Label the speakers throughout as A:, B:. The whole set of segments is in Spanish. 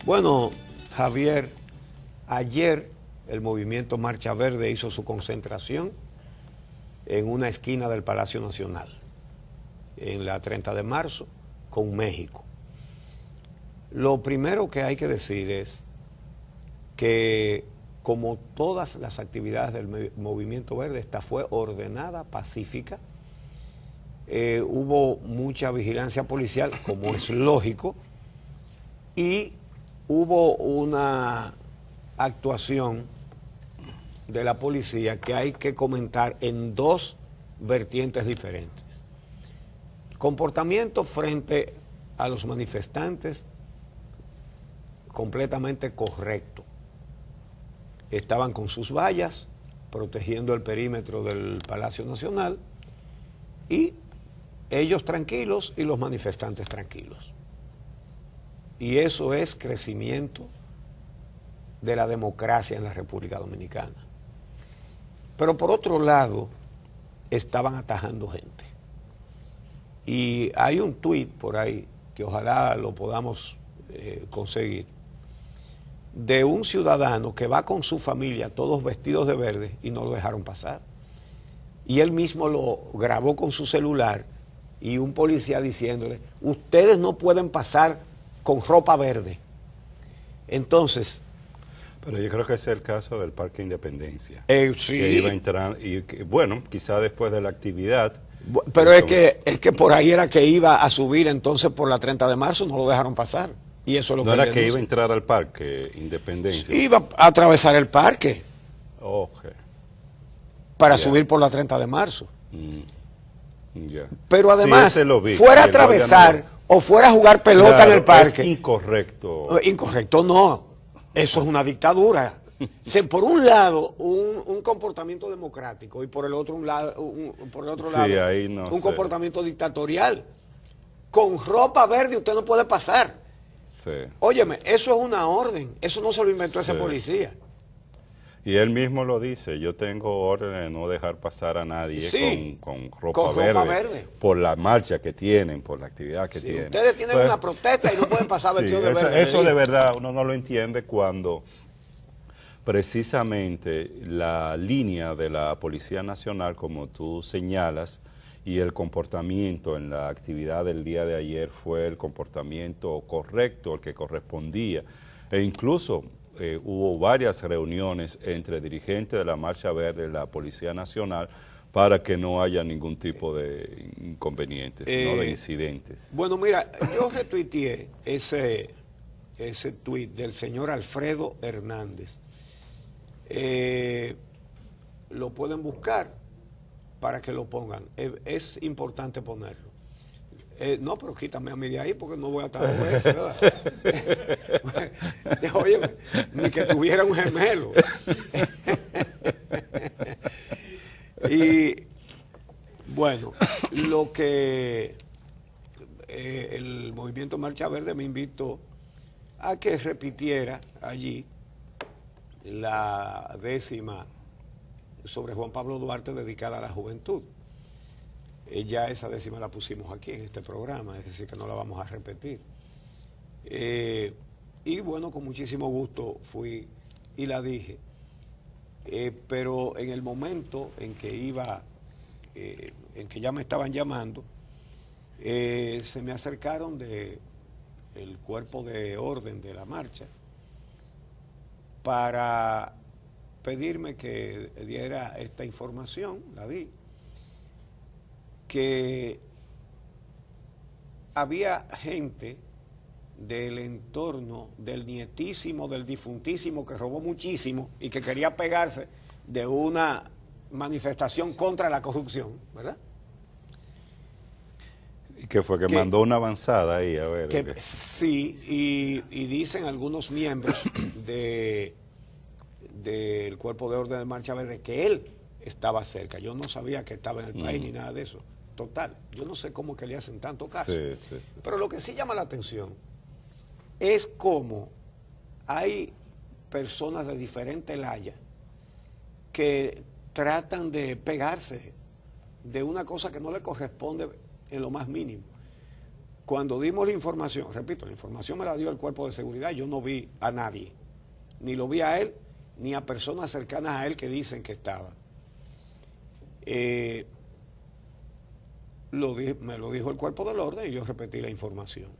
A: Bueno, Javier, ayer el movimiento Marcha Verde hizo su concentración en una esquina del Palacio Nacional, en la 30 de marzo, con México. Lo primero que hay que decir es que, como todas las actividades del movimiento verde, esta fue ordenada, pacífica. Hubo mucha vigilancia policial, como es lógico, y hubo una actuación de la policía que hay que comentar en dos vertientes diferentes. Comportamiento frente a los manifestantes completamente correcto. Estaban con sus vallas protegiendo el perímetro del Palacio Nacional y ellos tranquilos y los manifestantes tranquilos. Y eso es crecimiento de la democracia en la República Dominicana. Pero por otro lado, estaban atajando gente. Y hay un tuit por ahí, que ojalá lo podamos conseguir, de un ciudadano que va con su familia, todos vestidos de verde, y no lo dejaron pasar. Y él mismo lo grabó con su celular, y un policía diciéndole, ustedes no pueden pasar con ropa verde. Entonces...
B: Pero yo creo que ese es el caso del Parque Independencia.
A: Sí.
B: Que iba a entrar, y que, bueno, quizá después de la actividad...
A: Pero es que por ahí era que iba a subir, entonces por la 30 de marzo no lo dejaron pasar. Y eso es lo
B: ¿No era que iba a entrar al Parque Independencia?
A: Iba a atravesar el parque.
B: Okay.
A: Para subir por la 30 de marzo.
B: Yeah.
A: Pero además,
B: sí,
A: fuera a atravesar o fuera a jugar pelota en el parque.
B: Es incorrecto.
A: Incorrecto no. Eso es una dictadura. Por un lado, un comportamiento democrático y por el otro lado, un comportamiento dictatorial. Con ropa verde usted no puede pasar.
B: Sí.
A: Óyeme, eso es una orden. Eso no se lo inventó ese policía.
B: Y él mismo lo dice, yo tengo orden de no dejar pasar a nadie con ropa verde por la marcha que tienen, por la actividad que tienen.
A: Ustedes tienen una protesta y no pueden pasar vestidos de verde.
B: Eso de verdad uno no lo entiende cuando precisamente la línea de la Policía Nacional, como tú señalas, y el comportamiento en la actividad del día de ayer fue el comportamiento correcto, el que correspondía, e incluso hubo varias reuniones entre dirigentes de la Marcha Verde y la Policía Nacional para que no haya ningún tipo de inconvenientes, no de incidentes.
A: Bueno, mira, yo retuiteé ese tuit del señor Alfredo Hernández. Lo pueden buscar para que lo pongan. Es importante ponerlo. No, pero quítame a mí de ahí porque no voy a estar dos veces, ¿verdad? Óyeme, ni que tuviera un gemelo. Y bueno, lo que el movimiento Marcha Verde me invitó a que repitiera allí la 10ª sobre Juan Pablo Duarte dedicada a la juventud. Ya esa 10ª la pusimos aquí en este programa, es decir, que no la vamos a repetir. Y bueno, con muchísimo gusto fui y la dije. Pero en el momento en que en que ya me estaban llamando, se me acercaron del cuerpo de orden de la marcha para pedirme que diera esta información, la di, que había gente del entorno del nietísimo, del difuntísimo, que robó muchísimo y que quería pegarse de una manifestación contra la corrupción, ¿verdad?
B: ¿Y qué fue? Que mandó una avanzada ahí, a ver.
A: Sí, y dicen algunos miembros del cuerpo de orden de Marcha Verde que él estaba cerca. Yo no sabía que estaba en el país ni nada de eso. Total, yo no sé cómo que le hacen tanto caso. Pero lo que sí llama la atención es cómo hay personas de diferente laya que tratan de pegarse de una cosa que no le corresponde en lo más mínimo. cuando dimos la información, repito, la información me la dio el cuerpo de seguridad, yo no vi a nadie, ni lo vi a él, ni a personas cercanas a él que dicen que estaba. Me lo dijo el cuerpo del orden y yo repetí la información.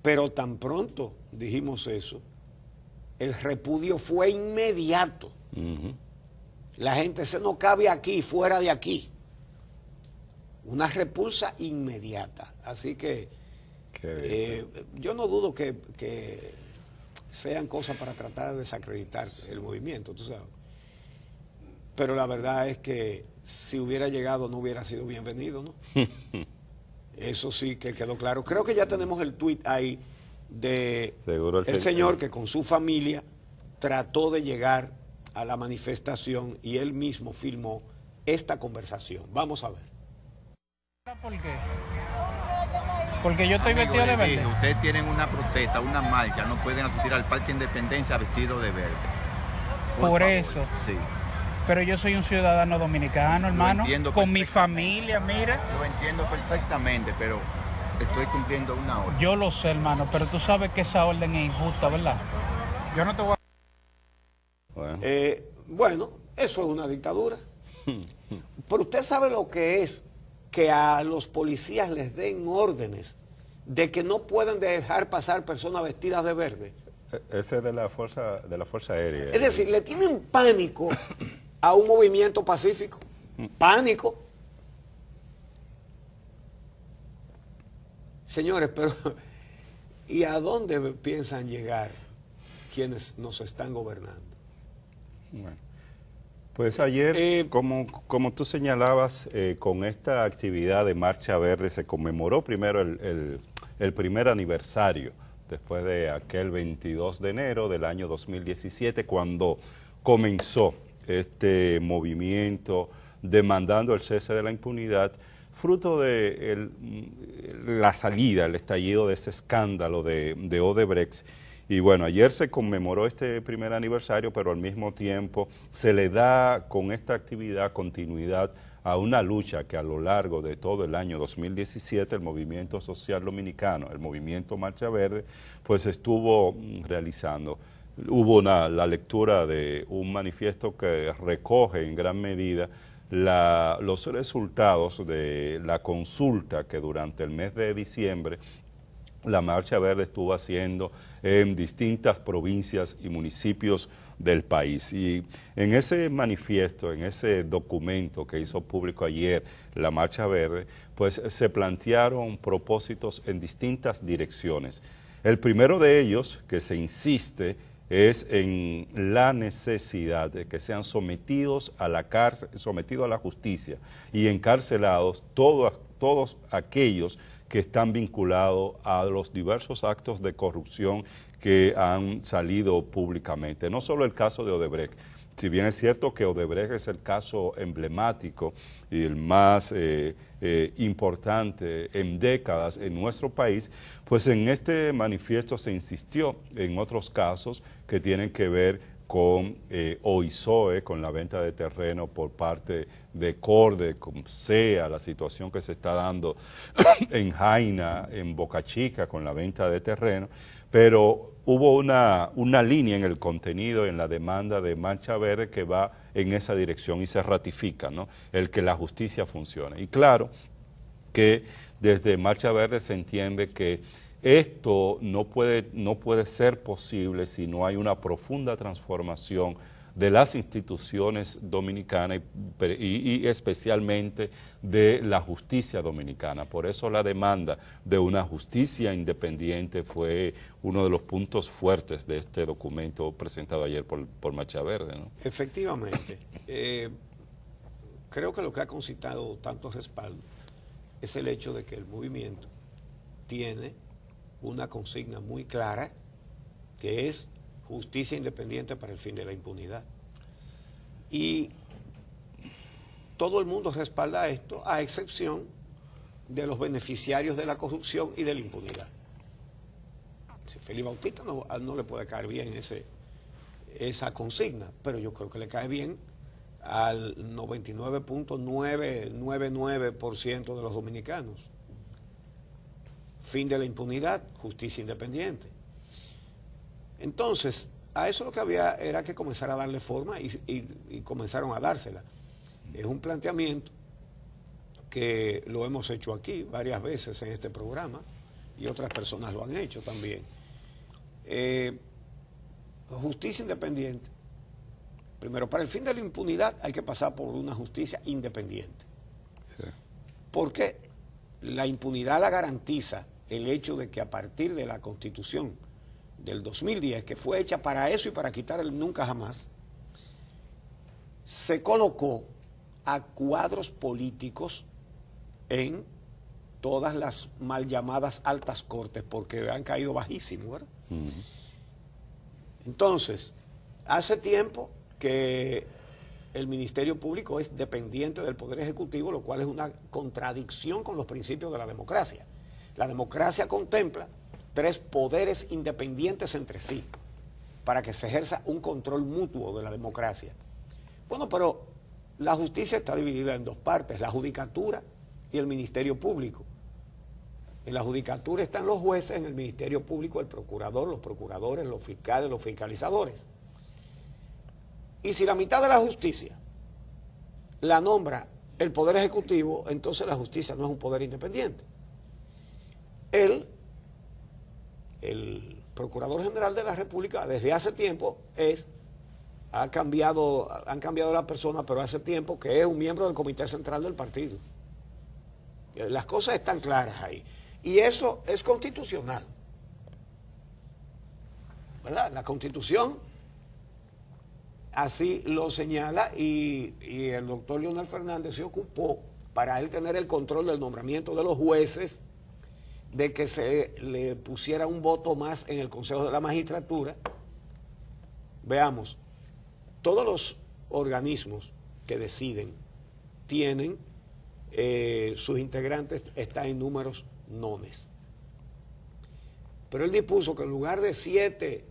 A: Pero tan pronto dijimos eso, el repudio fue inmediato. La gente se no cabe aquí, fuera de aquí. Una repulsa inmediata. Así que yo no dudo que sean cosas para tratar de desacreditar el movimiento, tú sabes. Pero la verdad es que si hubiera llegado no hubiera sido bienvenido, ¿no? Eso sí que quedó claro. Creo que ya tenemos el tuit ahí de el señor que con su familia trató de llegar a la manifestación y él mismo filmó esta conversación. Vamos a ver.
C: ¿Por qué? Porque yo estoy vestido de verde.
D: Ustedes tienen una protesta, una marcha, no pueden asistir al Parque Independencia vestido de verde.
C: Por favor. Eso.
D: Sí.
C: Pero yo soy un ciudadano dominicano, hermano, con mi familia, mira.
D: Lo entiendo perfectamente, pero estoy cumpliendo una orden.
C: Yo lo sé, hermano, pero tú sabes que esa orden es injusta, ¿verdad? Yo no te voy a...
A: Bueno, eso es una dictadura. Pero usted sabe lo que es que a los policías les den órdenes de que no pueden dejar pasar personas vestidas de verde.
B: Ese es de la fuerza aérea.
A: Es decir, le tienen pánico a un movimiento pacífico. Pánico. Señores, pero ¿y a dónde piensan llegar quienes nos están gobernando?
B: Bueno, pues ayer, como tú señalabas, con esta actividad de Marcha Verde se conmemoró primero el primer aniversario, después de aquel 22 de enero del año 2017, cuando comenzó este movimiento demandando el cese de la impunidad, fruto de la salida, el estallido de ese escándalo de Odebrecht. Y bueno, ayer se conmemoró este primer aniversario, pero al mismo tiempo se le da con esta actividad continuidad a una lucha que a lo largo de todo el año 2017 el movimiento social dominicano, el movimiento Marcha Verde, pues estuvo realizando. Hubo la lectura de un manifiesto que recoge en gran medida los resultados de la consulta que durante el mes de diciembre la Marcha Verde estuvo haciendo en distintas provincias y municipios del país. Y en ese manifiesto, en ese documento que hizo público ayer la Marcha Verde, pues se plantearon propósitos en distintas direcciones. El primero de ellos, que se insiste, es en la necesidad de que sean sometidos a la cárcel, sometidos a la justicia y encarcelados todos aquellos que están vinculados a los diversos actos de corrupción que han salido públicamente. No solo el caso de Odebrecht, si bien es cierto que Odebrecht es el caso emblemático y el más importante en décadas en nuestro país, pues en este manifiesto se insistió en otros casos que tienen que ver con OISOE, con la venta de terreno por parte de CORDE, con SEA, la situación que se está dando en Jaina, en Boca Chica, con la venta de terreno, pero hubo una línea en el contenido, en la demanda de Marcha Verde que va en esa dirección y se ratifica, ¿no?, el que la justicia funcione. Y claro que desde Marcha Verde se entiende que esto no puede ser posible si no hay una profunda transformación de las instituciones dominicanas y especialmente de la justicia dominicana. Por eso la demanda de una justicia independiente fue uno de los puntos fuertes de este documento presentado ayer por Marcha Verde, ¿no?
A: Efectivamente. Creo que lo que ha concitado tanto respaldo es el hecho de que el movimiento tiene una consigna muy clara, que es justicia independiente para el fin de la impunidad. Y todo el mundo respalda esto, a excepción de los beneficiarios de la corrupción y de la impunidad. Si Félix Bautista no le puede caer bien esa consigna, pero yo creo que le cae bien al 99.999% de los dominicanos. fin de la impunidad, justicia independiente. Entonces, a eso lo que había era que comenzar a darle forma y comenzaron a dársela. Es un planteamiento que lo hemos hecho aquí varias veces en este programa y otras personas lo han hecho también. Justicia independiente. Primero, para el fin de la impunidad hay que pasar por una justicia independiente. Sí. Porque la impunidad la garantiza el hecho de que a partir de la Constitución del 2010, que fue hecha para eso y para quitar el nunca jamás, se colocó a cuadros políticos en todas las mal llamadas altas cortes, porque han caído bajísimo, ¿verdad? Entonces, hace tiempo que el Ministerio Público es dependiente del Poder Ejecutivo, lo cual es una contradicción con los principios de la democracia. La democracia contempla 3 poderes independientes entre sí, para que se ejerza un control mutuo de la democracia. Bueno, pero la justicia está dividida en 2 partes, la judicatura y el Ministerio Público. En la judicatura están los jueces, en el Ministerio Público el procurador, los procuradores, los fiscales, los fiscalizadores. Y si la mitad de la justicia la nombra el Poder Ejecutivo, entonces la justicia no es un poder independiente. El Procurador General de la República desde hace tiempo han cambiado la persona, pero hace tiempo que es un miembro del Comité Central del partido. Las cosas están claras ahí. Y eso es constitucional, ¿verdad? La Constitución así lo señala y el doctor Leonel Fernández se ocupó, para él tener el control del nombramiento de los jueces, de que se le pusiera un voto más en el Consejo de la Magistratura. Veamos, todos los organismos que deciden tienen sus integrantes, están en números nones. Pero él dispuso que en lugar de 7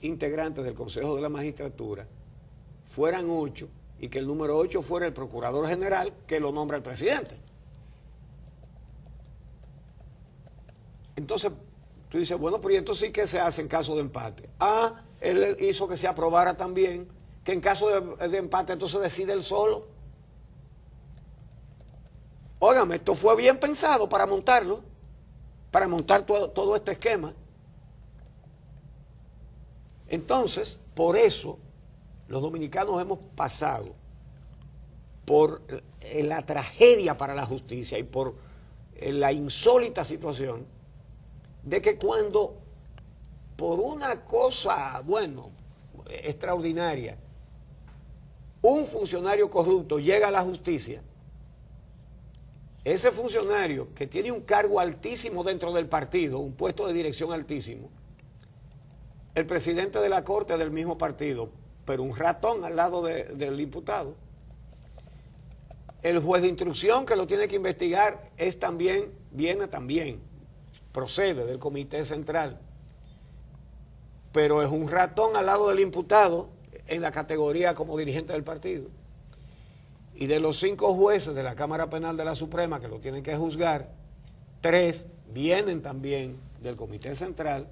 A: integrantes del Consejo de la Magistratura fueran 8 y que el número 8 fuera el Procurador General, que lo nombra el presidente. Entonces, tú dices, bueno, pero ¿y esto sí que se hace en caso de empate? Él hizo que se aprobara también, que en caso de empate entonces decide él solo. Óigame, esto fue bien pensado para montarlo, para montar todo este esquema. Entonces, por eso, los dominicanos hemos pasado por la tragedia para la justicia y por la insólita situación de que cuando, por una cosa, bueno, extraordinaria, un funcionario corrupto llega a la justicia, ese funcionario que tiene un cargo altísimo dentro del partido, un puesto de dirección altísimo, el presidente de la corte del mismo partido, pero un ratón al lado del imputado, el juez de instrucción que lo tiene que investigar viene también, procede del Comité Central, pero es un ratón al lado del imputado en la categoría como dirigente del partido. Y de los 5 jueces de la Cámara Penal de la Suprema que lo tienen que juzgar, 3 vienen también del Comité Central,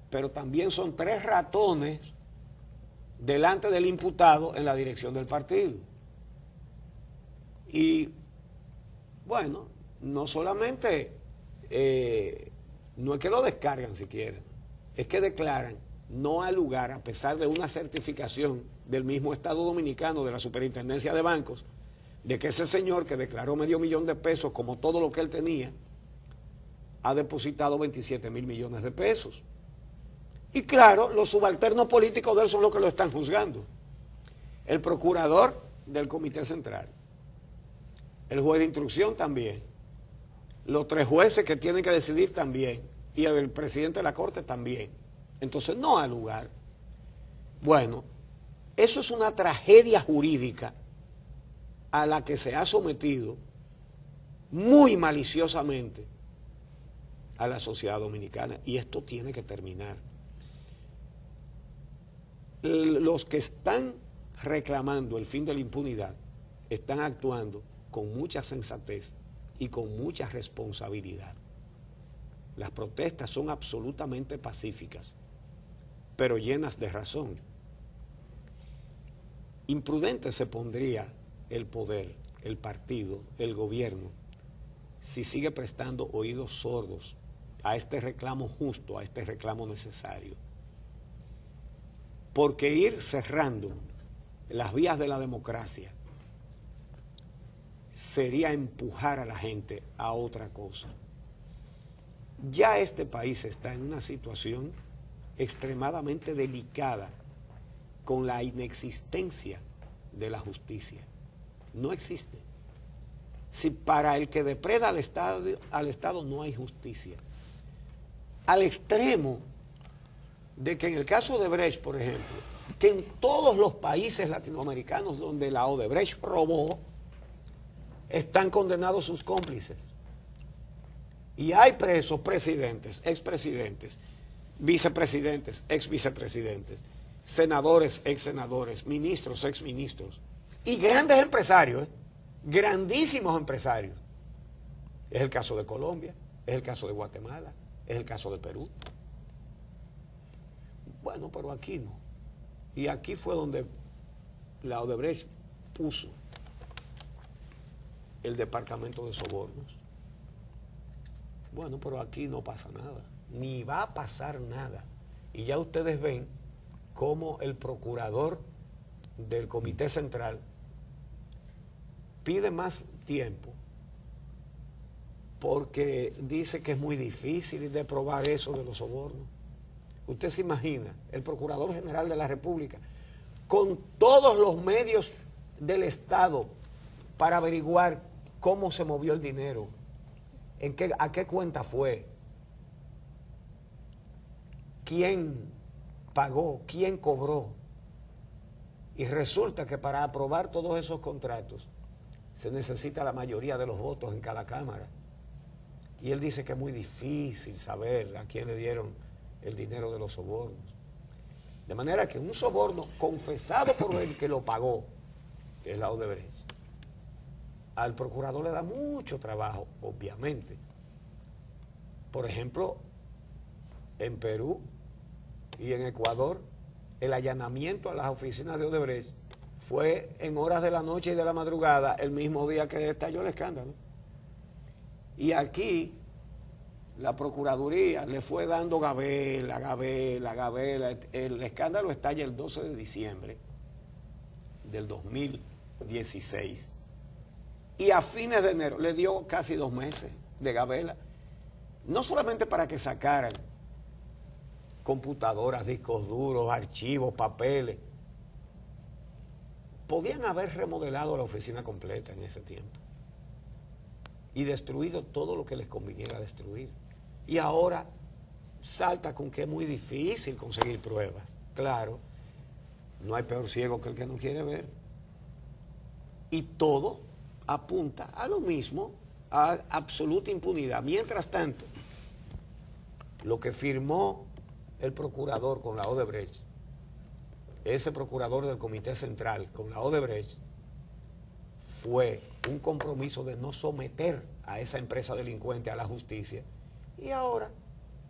A: pero también son 3 ratones delante del imputado en la dirección del partido. Y bueno, no solamente, no es que lo descargan siquiera, es que declaran no al lugar, a pesar de una certificación del mismo Estado Dominicano, de la Superintendencia de Bancos, de que ese señor que declaró $500,000 de pesos como todo lo que él tenía, ha depositado 27,000 millones de pesos. Y claro, los subalternos políticos de él son los que lo están juzgando. El procurador del Comité Central, el juez de instrucción también, los 3 jueces que tienen que decidir también, y el presidente de la Corte también. Entonces no ha lugar. Bueno, eso es una tragedia jurídica a la que se ha sometido muy maliciosamente a la sociedad dominicana, y esto tiene que terminar. Los que están reclamando el fin de la impunidad están actuando con mucha sensatez y con mucha responsabilidad. Las protestas son absolutamente pacíficas, pero llenas de razón. Imprudente se pondría el poder, el partido, el gobierno, si sigue prestando oídos sordos a este reclamo justo, a este reclamo necesario. Porque ir cerrando las vías de la democracia sería empujar a la gente a otra cosa. Ya este país está en una situación extremadamente delicada con la inexistencia de la justicia. No existe. Si para el que depreda al Estado no hay justicia. Al extremo de que en el caso de Odebrecht, por ejemplo, que en todos los países latinoamericanos donde la Odebrecht robó, están condenados sus cómplices. Y hay presos presidentes, expresidentes, vicepresidentes, exvicepresidentes, senadores, exsenadores, ministros, exministros, y grandes empresarios, grandísimos empresarios. Es el caso de Colombia, es el caso de Guatemala, es el caso de Perú. Bueno, pero aquí no. Y aquí fue donde la Odebrecht puso el departamento de sobornos. Bueno, pero aquí no pasa nada, ni va a pasar nada. Y ya ustedes ven cómo el procurador del Comité Central pide más tiempo porque dice que es muy difícil de probar eso de los sobornos. Usted se imagina, el Procurador General de la República, con todos los medios del Estado para averiguar cómo se movió el dinero, a qué cuenta fue, quién pagó, quién cobró. Y resulta que para aprobar todos esos contratos se necesita la mayoría de los votos en cada Cámara. Y él dice que es muy difícil saber a quién le dieron el dinero de los sobornos. De manera que un soborno confesado por el que lo pagó, que es la Odebrecht, al procurador le da mucho trabajo, obviamente. Por ejemplo, en Perú y en Ecuador, el allanamiento a las oficinas de Odebrecht fue en horas de la noche y de la madrugada, el mismo día que estalló el escándalo. Y aquí la Procuraduría le fue dando gabela. El escándalo estalla el 12 de diciembre del 2016. Y a fines de enero le dio casi 2 meses de gabela. No solamente para que sacaran computadoras, discos duros, archivos, papeles. Podían haber remodelado la oficina completa en ese tiempo y destruido todo lo que les conviniera destruir. Y ahora salta con que es muy difícil conseguir pruebas. Claro, no hay peor ciego que el que no quiere ver. Y todo apunta a lo mismo, a absoluta impunidad. Mientras tanto, lo que firmó el procurador con la Odebrecht, ese procurador del Comité Central con la Odebrecht, fue un compromiso de no someter a esa empresa delincuente a la justicia, y ahora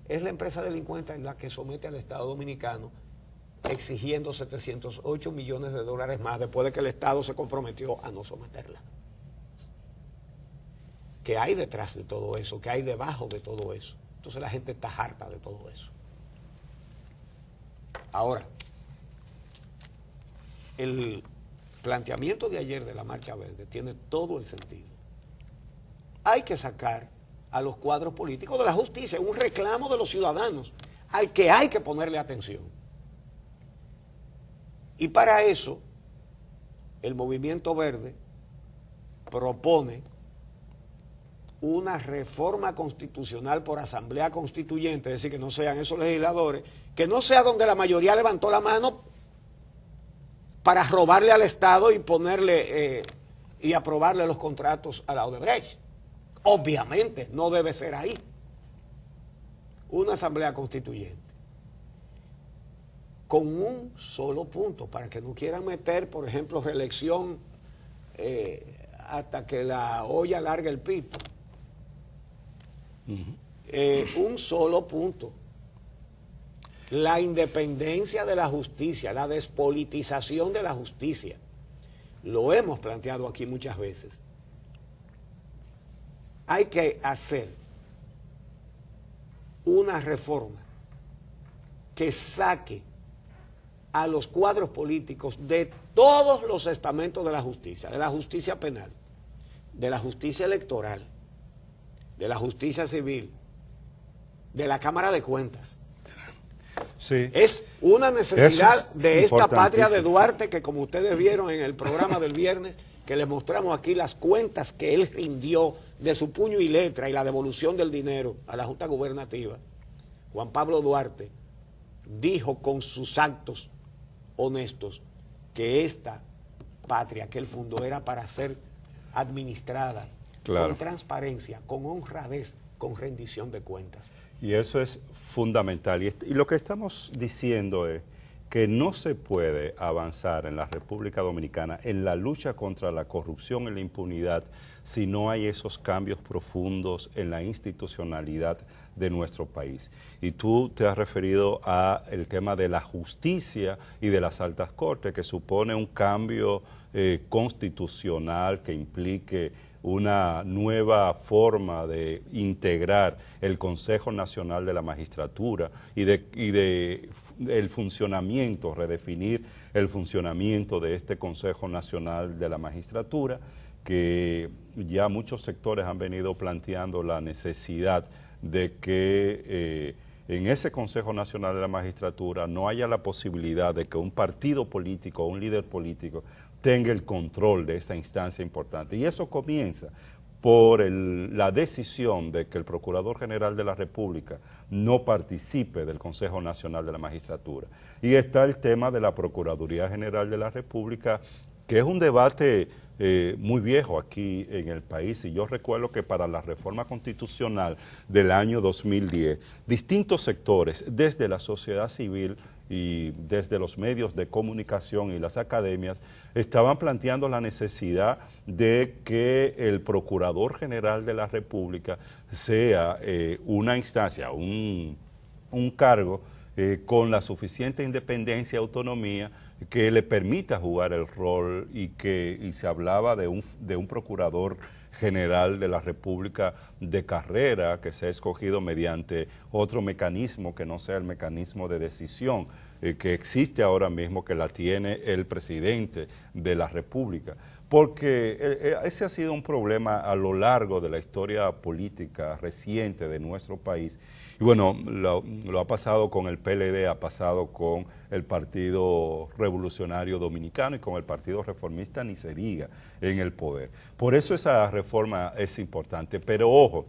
A: es la empresa delincuente la que somete al Estado Dominicano exigiendo 708 millones de dólares más después de que el Estado se comprometió a no someterla. ¿Qué hay detrás de todo eso? ¿Qué hay debajo de todo eso? Entonces la gente está harta de todo eso. Ahora, el planteamiento de ayer de la Marcha Verde tiene todo el sentido. Hay que sacar a los cuadros políticos de la justicia, un reclamo de los ciudadanos al que hay que ponerle atención. Y para eso, el Movimiento Verde propone una reforma constitucional por asamblea constituyente, es decir, que no sean esos legisladores, que no sea donde la mayoría levantó la mano para robarle al Estado y ponerle y aprobarle los contratos a la Odebrecht. Obviamente, no debe ser ahí. Una asamblea constituyente con un solo punto, para que no quieran meter, por ejemplo, reelección hasta que la olla largue el pito. un solo punto: la independencia de la justicia, la despolitización de la justicia. Lo hemos planteado aquí muchas veces. Hay que hacer una reforma que saque a los cuadros políticos de todos los estamentos de la justicia penal, de la justicia electoral, de la justicia civil, de la Cámara de Cuentas.
B: Sí.
A: Es una necesidad de esta patria de
B: importantísimo.
A: Duarte, que como ustedes vieron en el programa del viernes, que les mostramos aquí las cuentas que él rindió de su puño y letra y la devolución del dinero a la Junta Gubernativa. Juan Pablo Duarte dijo con sus actos honestos que esta patria que él fundó era para ser administrada con transparencia, con honradez, con rendición de cuentas.
B: Y eso es fundamental. Y lo que estamos diciendo es que no se puede avanzar en la República Dominicana en la lucha contra la corrupción y la impunidad si no hay esos cambios profundos en la institucionalidad de nuestro país. Y tú te has referido al tema de la justicia y de las altas cortes, que supone un cambio constitucional que implique una nueva forma de integrar el Consejo Nacional de la Magistratura y el funcionamiento, redefinir el funcionamiento de este Consejo Nacional de la Magistratura, que ya muchos sectores han venido planteando la necesidad de que en ese Consejo Nacional de la Magistratura no haya la posibilidad de que un partido político o un líder político tenga el control de esta instancia importante. Y eso comienza por la decisión de que el Procurador General de la República no participe del Consejo Nacional de la Magistratura. Y está el tema de la Procuraduría General de la República, que es un debate muy viejo aquí en el país, y yo recuerdo que para la reforma constitucional del año 2010, distintos sectores, desde la sociedad civil y desde los medios de comunicación y las academias, estaban planteando la necesidad de que el Procurador General de la República sea una instancia, un cargo con la suficiente independencia y autonomía que le permita jugar el rol, y se hablaba de un Procurador General de la República de carrera que sea escogido mediante otro mecanismo que no sea el mecanismo de decisión que existe ahora mismo, que la tiene el presidente de la República. Porque ese ha sido un problema a lo largo de la historia política reciente de nuestro país. Y bueno, lo ha pasado con el PLD, ha pasado con el Partido Revolucionario Dominicano y con el Partido Reformista, ni se diga, en el poder. Por eso esa reforma es importante. Pero ojo,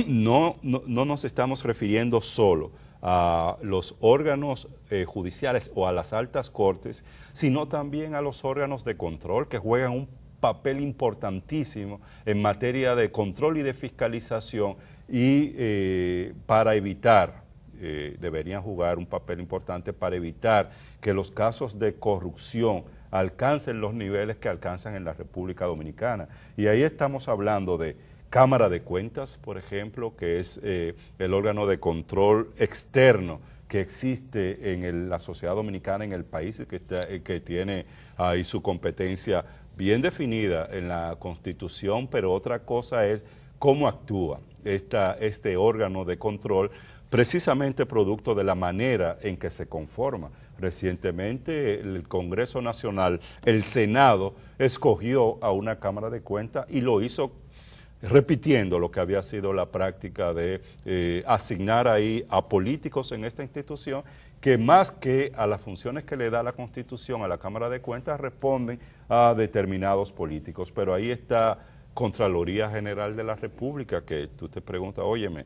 B: no nos estamos refiriendo solo a los órganos judiciales o a las altas cortes, sino también a los órganos de control, que juegan un papel importantísimo en materia de control y de fiscalización, y para evitar, deberían jugar un papel importante para evitar que los casos de corrupción alcancen los niveles que alcanzan en la República Dominicana. Y ahí estamos hablando de Cámara de Cuentas, por ejemplo, que es el órgano de control externo que existe en la sociedad dominicana, en el país, que tiene ahí su competencia bien definida en la Constitución, pero otra cosa es cómo actúa este órgano de control, precisamente producto de la manera en que se conforma. Recientemente el Congreso Nacional, el Senado, escogió a una Cámara de Cuentas y lo hizo repitiendo lo que había sido la práctica de asignar ahí a políticos en esta institución, que más que a las funciones que le da la Constitución a la Cámara de Cuentas, responden a determinados políticos. Pero ahí está Contraloría General de la República, que tú te preguntas, óyeme,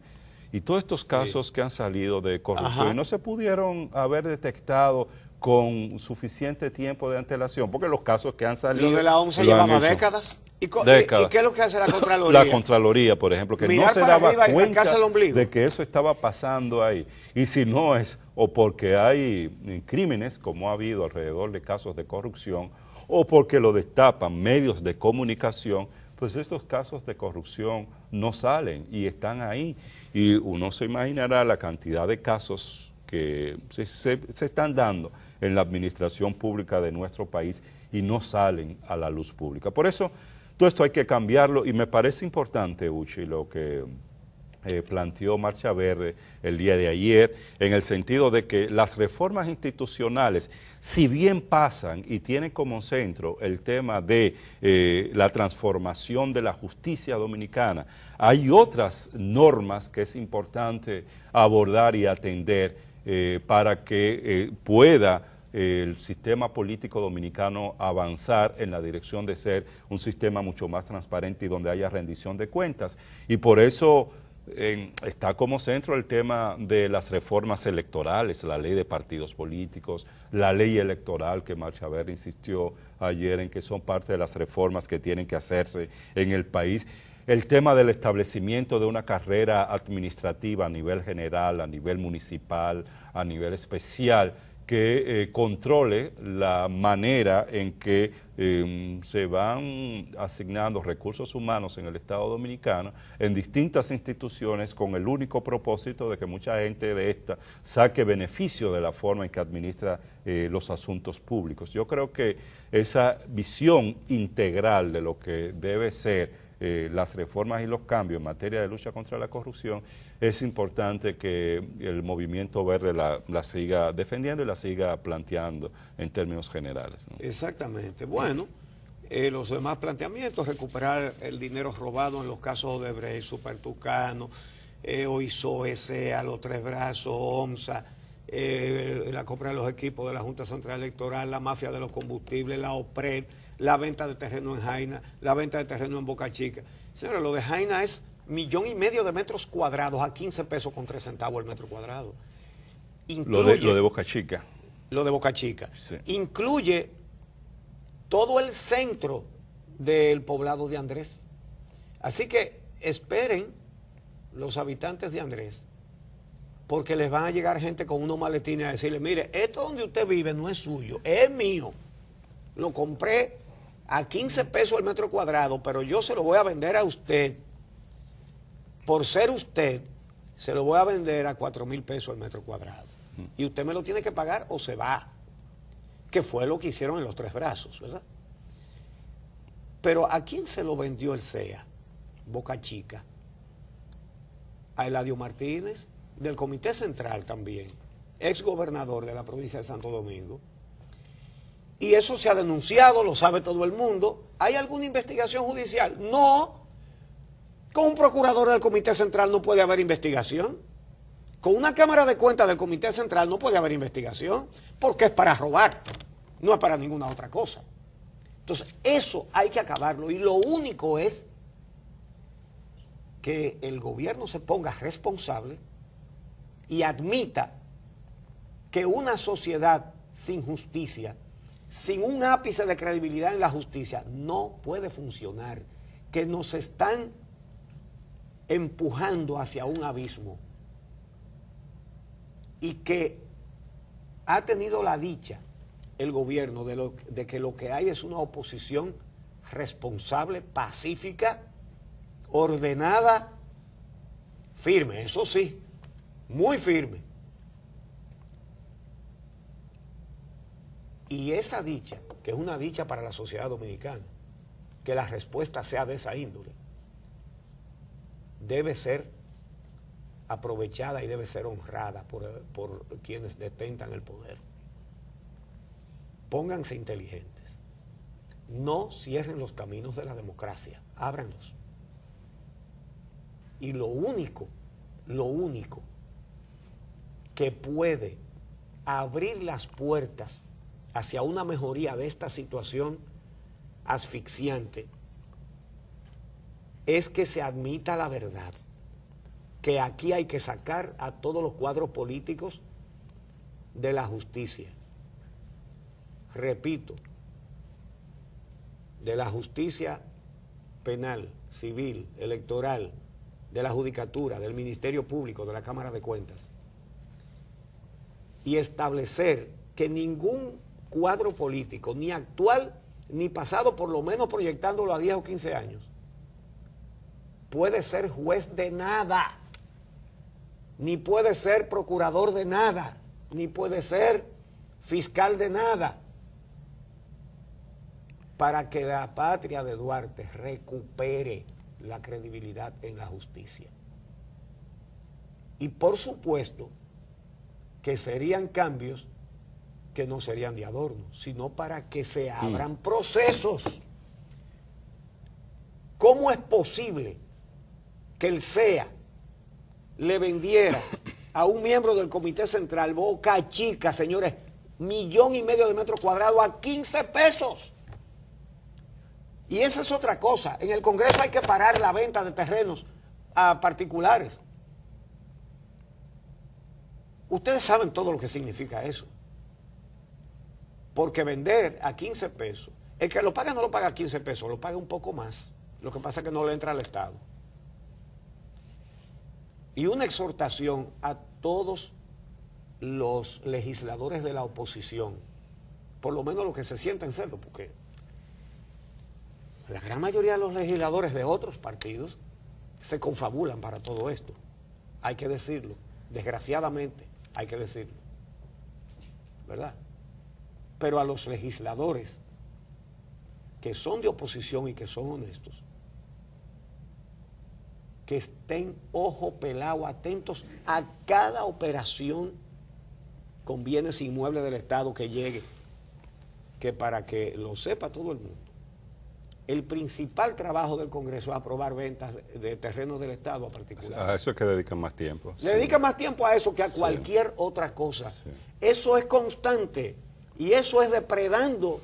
B: y todos estos casos que han salido de corrupción, ¿no se pudieron haber detectado con suficiente tiempo de antelación? Porque los casos que han salido...
A: Lo de la OMS llevaba décadas. ¿Y qué es lo que hace la Contraloría?
B: La Contraloría, por ejemplo, que
A: mirar
B: no se
A: para
B: daba
A: arriba y
B: cuenta
A: rascarse el ombligo
B: de que eso estaba pasando ahí. Y si no es o porque hay crímenes, como ha habido alrededor de casos de corrupción, o porque lo destapan medios de comunicación, pues esos casos de corrupción no salen y están ahí. Y uno se imaginará la cantidad de casos que se están dando en la administración pública de nuestro país y no salen a la luz pública. Por eso, todo esto hay que cambiarlo y me parece importante, Uchi, lo que planteó Marcha Verde el día de ayer, en el sentido de que las reformas institucionales, si bien pasan y tienen como centro el tema de la transformación de la justicia dominicana, hay otras normas que es importante abordar y atender para que pueda el sistema político dominicano avanzar en la dirección de ser un sistema mucho más transparente y donde haya rendición de cuentas. Y por eso está como centro el tema de las reformas electorales, la ley de partidos políticos, la ley electoral que Marcha Verde insistió ayer en que son parte de las reformas que tienen que hacerse en el país. El tema del establecimiento de una carrera administrativa a nivel general, a nivel municipal, a nivel especial, que controle la manera en que se van asignando recursos humanos en el Estado Dominicano en distintas instituciones con el único propósito de que mucha gente de esta saque beneficio de la forma en que administra los asuntos públicos. Yo creo que esa visión integral de lo que debe ser las reformas y los cambios en materia de lucha contra la corrupción, es importante que el movimiento verde la siga defendiendo y la siga planteando en términos generales, ¿no?
A: Exactamente. Bueno, los demás planteamientos, recuperar el dinero robado en los casos de Odebrecht, Supertucano, OISO, SEA, los Tres Brazos, OMSA, la compra de los equipos de la Junta Central Electoral, la mafia de los combustibles, la OPRED, la venta de terreno en Jaina, la venta de terreno en Boca Chica. Señores, lo de Jaina es 1,5 millones de metros cuadrados a 15 pesos con 3 centavos el metro cuadrado. Incluye,
B: lo de Boca Chica.
A: Lo de Boca Chica.
B: Sí.
A: Incluye todo el centro del poblado de Andrés. Así que esperen los habitantes de Andrés, porque les van a llegar gente con unos maletines a decirle, mire, esto donde usted vive no es suyo, es mío. Lo compré a 15 pesos el metro cuadrado, pero yo se lo voy a vender a usted. Por ser usted, se lo voy a vender a 4,000 pesos el metro cuadrado. Y usted me lo tiene que pagar o se va. Que fue lo que hicieron en los Tres Brazos, ¿verdad? Pero ¿a quién se lo vendió el SEA? Boca Chica. A Eladio Martínez, del Comité Central también, ex gobernador de la provincia de Santo Domingo. Y eso se ha denunciado, lo sabe todo el mundo. ¿Hay alguna investigación judicial? No. Con un procurador del Comité Central no puede haber investigación. Con una Cámara de Cuentas del Comité Central no puede haber investigación, porque es para robar, no es para ninguna otra cosa. Entonces, eso hay que acabarlo. Y lo único es que el gobierno se ponga responsable y admita que una sociedad sin justicia, sin un ápice de credibilidad en la justicia, no puede funcionar, que nos están empujando hacia un abismo y que ha tenido la dicha el gobierno de que lo que hay es una oposición responsable, pacífica, ordenada, firme, eso sí, muy firme. Y esa dicha, que es una dicha para la sociedad dominicana, que la respuesta sea de esa índole, debe ser aprovechada y debe ser honrada por quienes detentan el poder. Pónganse inteligentes. No cierren los caminos de la democracia, ábranlos. Y lo único que puede abrir las puertas hacia una mejoría de esta situación asfixiante es que se admita la verdad, que aquí hay que sacar a todos los cuadros políticos de la justicia. Repito, de la justicia penal, civil, electoral, de la judicatura, del Ministerio Público, de la Cámara de Cuentas, y establecer que ningún cuadro político, ni actual ni pasado, por lo menos proyectándolo a 10 o 15 años, puede ser juez de nada. ni puede ser procurador de nada, ni puede ser fiscal de nada, para que la patria de Duarte recupere la credibilidad en la justicia. Y por supuesto que serían cambios que no serían de adorno, sino para que se abran procesos. ¿Cómo es posible que el CEA le vendiera a un miembro del Comité Central Boca Chica, señores, 1,5 millones de metros cuadrados a 15 pesos? Y esa es otra cosa. En el Congreso hay que parar la venta de terrenos a particulares. Ustedes saben todo lo que significa eso. Porque vender a 15 pesos, el que lo paga no lo paga a 15 pesos, lo paga un poco más. Lo que pasa es que no le entra al Estado. Y una exhortación a todos los legisladores de la oposición, por lo menos los que se sienten serlo, porque la gran mayoría de los legisladores de otros partidos se confabulan para todo esto. Hay que decirlo, desgraciadamente hay que decirlo, ¿verdad? Pero a los legisladores que son de oposición y que son honestos, que estén ojo pelado, atentos a cada operación con bienes inmuebles del Estado que llegue, que para que lo sepa todo el mundo, el principal trabajo del Congreso es aprobar ventas de terrenos del Estado a particulares.
B: A eso es que dedican más tiempo.
A: Le dedican más tiempo a eso que a cualquier otra cosa.
B: Sí.
A: Eso es constante y eso es depredando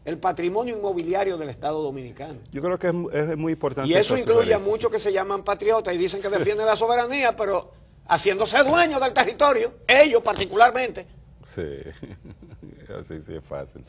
A: el patrimonio inmobiliario del Estado dominicano.
B: Yo creo que es muy importante.
A: Y eso incluye a
B: sugerencia,
A: muchos que se llaman patriotas y dicen que defienden la soberanía, pero haciéndose dueños del territorio, ellos particularmente.
B: Sí, así sí es fácil.